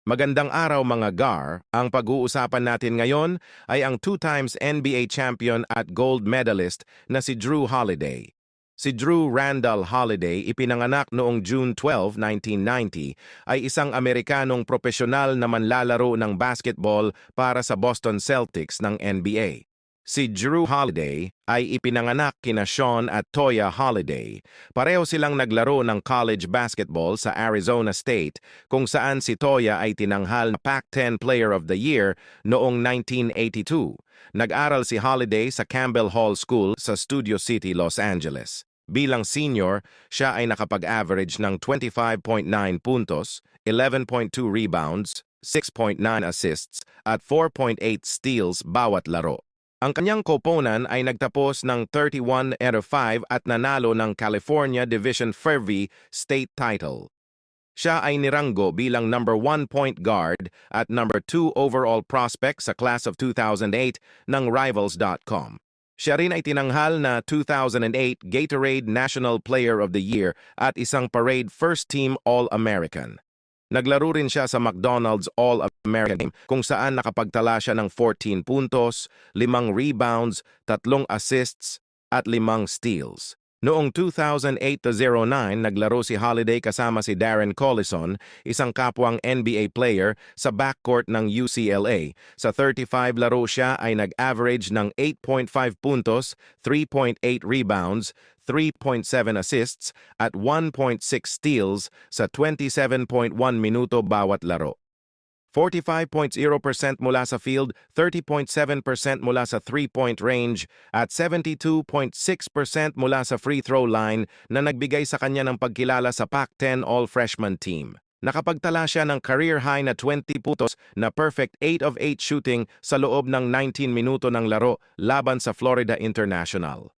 Magandang araw mga GAR, ang pag-uusapan natin ngayon ay ang 2 times NBA champion at gold medalist na si Jrue Holiday. Si Jrue Randall Holiday, ipinanganak noong June 12, 1990, ay isang Amerikanong profesional na manlalaro ng basketball para sa Boston Celtics ng NBA. Si Jrue Holiday ay ipinanganak kina Sean at Toya Holiday. Pareho silang naglaro ng college basketball sa Arizona State kung saan si Toya ay tinanghal na Pac-10 Player of the Year noong 1982. Nag-aral si Holiday sa Campbell Hall School sa Studio City, Los Angeles. Bilang senior, siya ay nakapag-average ng 25.9 puntos, 11.2 rebounds, 6.9 assists at 4.8 steals bawat laro. Ang kanyang koponan ay nagtapos ng 31 out of 5 at nanalo ng California Division Fever State title. Siya ay niranggo bilang number 1 point guard at number 2 overall prospect sa class of 2008 ng Rivals.com. Siya rin ay tinanghal na 2008 Gatorade National Player of the Year at isang parade first-team All-American. Naglaro rin siya sa McDonald's All-American Game kung saan nakapagtala siya ng 14 puntos, 5 rebounds, 3 assists at 5 steals. Noong 2008-09, naglaro si Holiday kasama si Darren Collison, isang kapwang NBA player sa backcourt ng UCLA. Sa 35 laro siya ay nag-average ng 8.5 puntos, 3.8 rebounds, 3.7 assists at 1.6 steals sa 27.1 minuto bawat laro. 45.0% mula sa field, 30.7% mula sa 3-point range, at 72.6% mula sa free throw line na nagbigay sa kanya ng pagkilala sa Pac-10 All-Freshman Team. Nakapagtala siya ng career high na 20 puntos na perfect 8 of 8 shooting sa loob ng 19 minuto ng laro laban sa Florida International.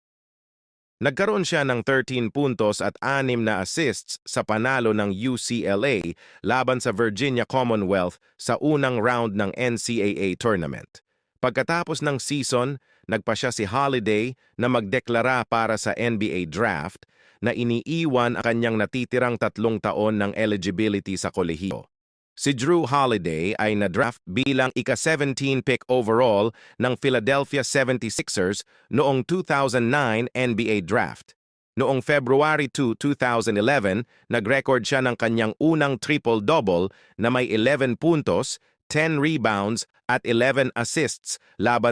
Nagkaroon siya ng 13 puntos at 6 na assists sa panalo ng UCLA laban sa Virginia Commonwealth sa unang round ng NCAA tournament. Pagkatapos ng season, nagpa siya si Holiday na magdeklara para sa NBA draft na iniiwan ang kanyang natitirang 3 taon ng eligibility sa kolehiyo. Si Jrue Holiday ay na-draft bilang ika-17 pick overall ng Philadelphia 76ers noong 2009 NBA Draft. Noong February 2, 2011, nag-record siya ng kanyang unang triple-double na may 11 puntos, 10 rebounds at 11 assists laban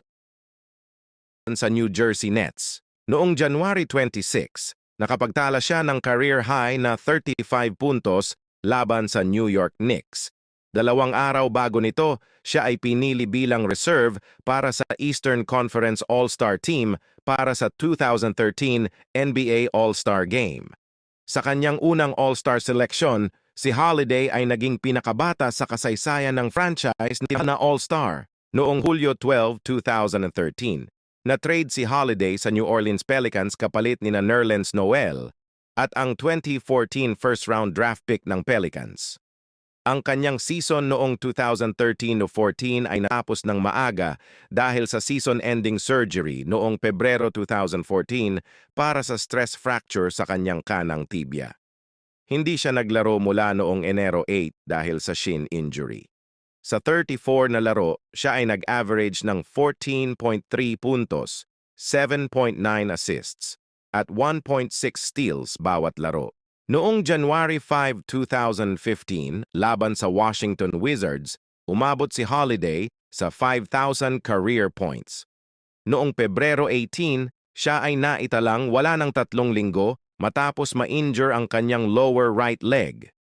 sa New Jersey Nets. Noong January 26, nakapagtala siya ng career high na 35 puntos laban sa New York Knicks. 2 araw bago nito, siya ay pinili bilang reserve para sa Eastern Conference All-Star Team para sa 2013 NBA All-Star Game. Sa kanyang unang All-Star selection, si Holiday ay naging pinakabata sa kasaysayan ng franchise na All-Star noong Hulyo 12, 2013. Na-trade si Holiday sa New Orleans Pelicans kapalit ni Nerlens Noel at ang 2014 first-round draft pick ng Pelicans. Ang kanyang season noong 2013-14 ay natapos ng maaga dahil sa season-ending surgery noong Pebrero 2014 para sa stress fracture sa kanyang kanang tibia. Hindi siya naglaro mula noong Enero 8 dahil sa shin injury. Sa 34 na laro, siya ay nag-average ng 14.3 puntos, 7.9 assists, at 1.6 steals bawat laro. Noong January 5, 2015, laban sa Washington Wizards, umabot si Holiday sa 5,000 career points. Noong Pebrero 18, siya ay naitalang wala ng 3 linggo matapos ma-injure ang kanyang lower right leg.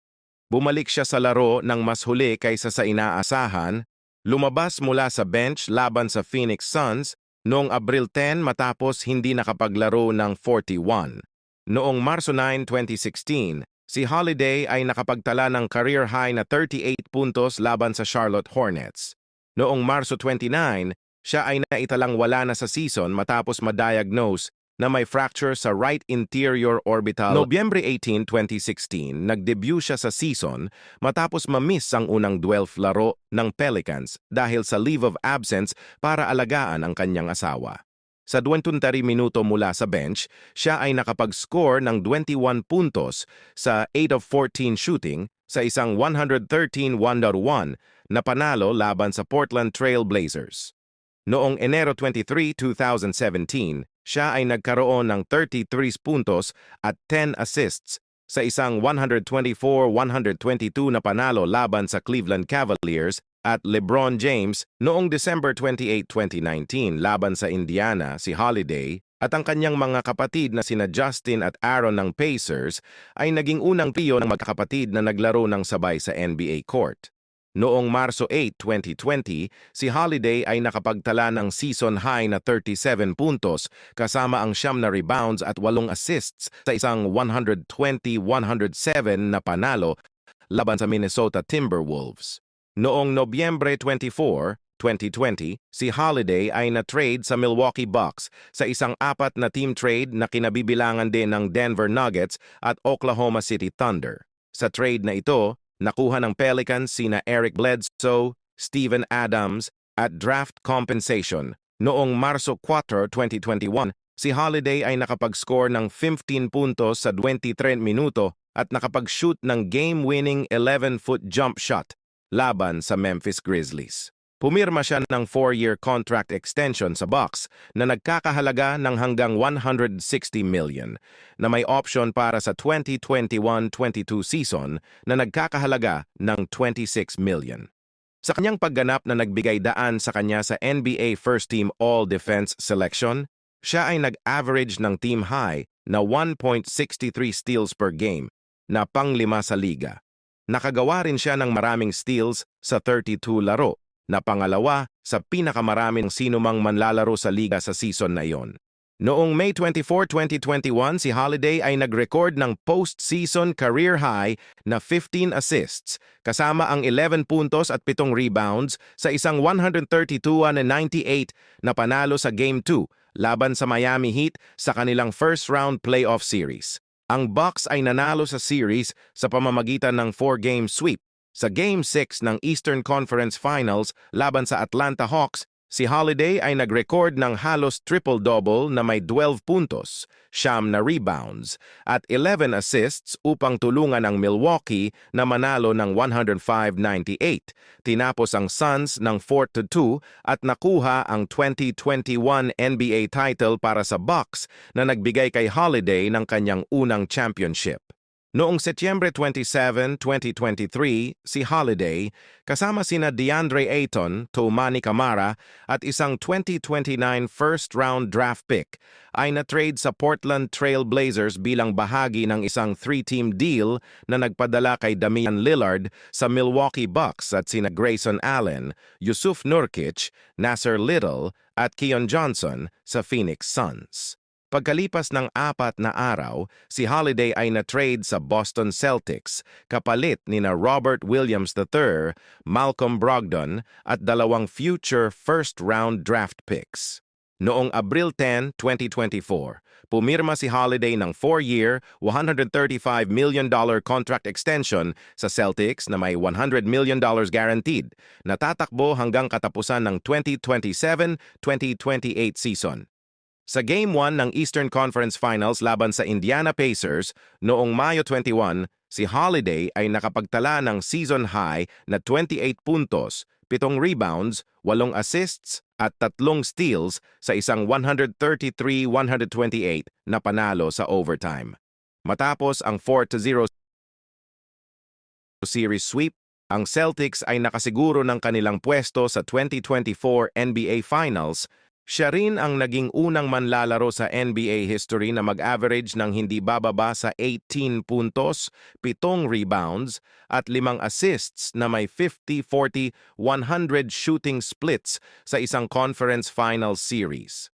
Bumalik siya sa laro ng mas huli kaysa sa inaasahan, lumabas mula sa bench laban sa Phoenix Suns noong Abril 10 matapos hindi nakapaglaro ng 41. Noong Marso 9, 2016, si Holiday ay nakapagtala ng career high na 38 puntos laban sa Charlotte Hornets. Noong Marso 29, siya ay naitalang wala na sa season matapos ma-diagnose na may fracture sa right interior orbital. Nobyembre 18, 2016, nag-debut siya sa season matapos ma-miss ang unang 12 laro ng Pelicans dahil sa leave of absence para alagaan ang kanyang asawa. Sa 23 minuto mula sa bench, siya ay nakapag-score ng 21 puntos sa 8 of 14 shooting sa isang 113-1-1 na panalo laban sa Portland Trail Blazers. Noong Enero 23, 2017, siya ay nagkaroon ng 33 puntos at 10 assists sa isang 124-122 na panalo laban sa Cleveland Cavaliers at LeBron James noong December 28, 2019 laban sa Indiana. Si Holiday at ang kanyang mga kapatid na sina Justin at Aaron ng Pacers ay naging unang trio ng magkakapatid na naglaro ng sabay sa NBA court. Noong Marso 8, 2020, si Holiday ay nakapagtala ng season high na 37 puntos kasama ang 9 na rebounds at 8 assists sa isang 120-107 na panalo laban sa Minnesota Timberwolves. Noong Nobyembre 24, 2020, si Holiday ay na-trade sa Milwaukee Bucks sa isang 4 na team trade na kinabibilangan din ng Denver Nuggets at Oklahoma City Thunder. Sa trade na ito, nakuha ng Pelicans sina Eric Bledsoe, Steven Adams at draft compensation. Noong Marso 4, 2021, si Holiday ay nakapag-score ng 15 puntos sa 23 minuto at nakapag-shoot ng game-winning 11-foot jump shot laban sa Memphis Grizzlies. Pumirma siya ng 4-year contract extension sa Bucks na nagkakahalaga ng hanggang $160 million na may option para sa 2021-22 season na nagkakahalaga ng $26 million. Sa kanyang pagganap na nagbigay daan sa kanya sa NBA First Team All-Defense Selection, siya ay nag-average ng team high na 1.63 steals per game na pang-5 sa liga. Nakagawa rin siya ng maraming steals sa 32 laro, na pangalawa sa pinakamaraming sinumang manlalaro sa liga sa season na iyon. Noong May 24, 2021, si Holiday ay nag-record ng post-season career high na 15 assists, kasama ang 11 puntos at 7 rebounds sa isang 132-98 na panalo sa Game 2 laban sa Miami Heat sa kanilang first-round playoff series. Ang Bucks ay nanalo sa series sa pamamagitan ng 4-game sweep. Sa Game 6 ng Eastern Conference Finals laban sa Atlanta Hawks, si Holiday ay nag-record ng halos triple-double na may 12 puntos, 9 na rebounds, at 11 assists upang tulungan ang Milwaukee na manalo ng 105-98. Tinapos ang Suns ng 4-2 at nakuha ang 2021 NBA title para sa Bucks na nagbigay kay Holiday ng kanyang unang championship. Noong Setyembre 27, 2023, si Holiday, kasama sina DeAndre Ayton, Toumani Camara at isang 2029 first-round draft pick, ay na-trade sa Portland Trail Blazers bilang bahagi ng isang 3-team deal na nagpadala kay Damian Lillard sa Milwaukee Bucks at sina Grayson Allen, Yusuf Nurkic, Nasser Little at Keon Johnson sa Phoenix Suns. Pagkalipas ng 4 na araw, si Holiday ay na-trade sa Boston Celtics kapalit nina Robert Williams III, Malcolm Brogdon at 2 future first-round draft picks. Noong Abril 10, 2024, pumirma si Holiday ng 4-year, $135 million contract extension sa Celtics na may $100 million guaranteed na tatakbo hanggang katapusan ng 2027-2028 season. Sa Game 1 ng Eastern Conference Finals laban sa Indiana Pacers noong Mayo 21, si Holiday ay nakapagtala ng season high na 28 puntos, 7 rebounds, 8 assists at 3 steals sa isang 133-128 na panalo sa overtime. Matapos ang 4-0 series sweep, ang Celtics ay nakasiguro ng kanilang pwesto sa 2024 NBA Finals. Siya rin ang naging unang manlalaro sa NBA history na mag-average ng hindi bababa sa 18 puntos, 7 rebounds, at 5 assists na may 50-40-100 shooting splits sa isang conference finals series.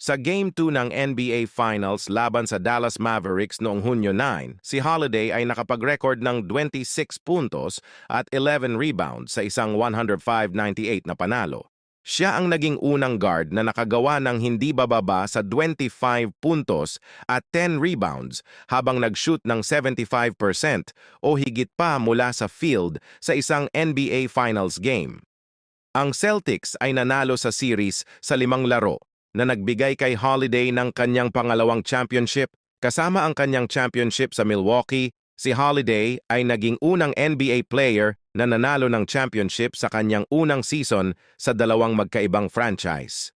Sa Game 2 ng NBA Finals laban sa Dallas Mavericks noong Hunyo 9, si Holiday ay nakapag-record ng 26 puntos at 11 rebounds sa isang 105-98 na panalo. Siya ang naging unang guard na nakagawa ng hindi bababa sa 25 puntos at 10 rebounds habang nag-shoot ng 75% o higit pa mula sa field sa isang NBA Finals game. Ang Celtics ay nanalo sa series sa 5 laro na nagbigay kay Holiday ng kanyang pangalawang championship kasama ang kanyang championship sa Milwaukee Si Holiday ay naging unang NBA player na nanalo ng championship sa kanyang unang season sa dalawang magkaibang franchise.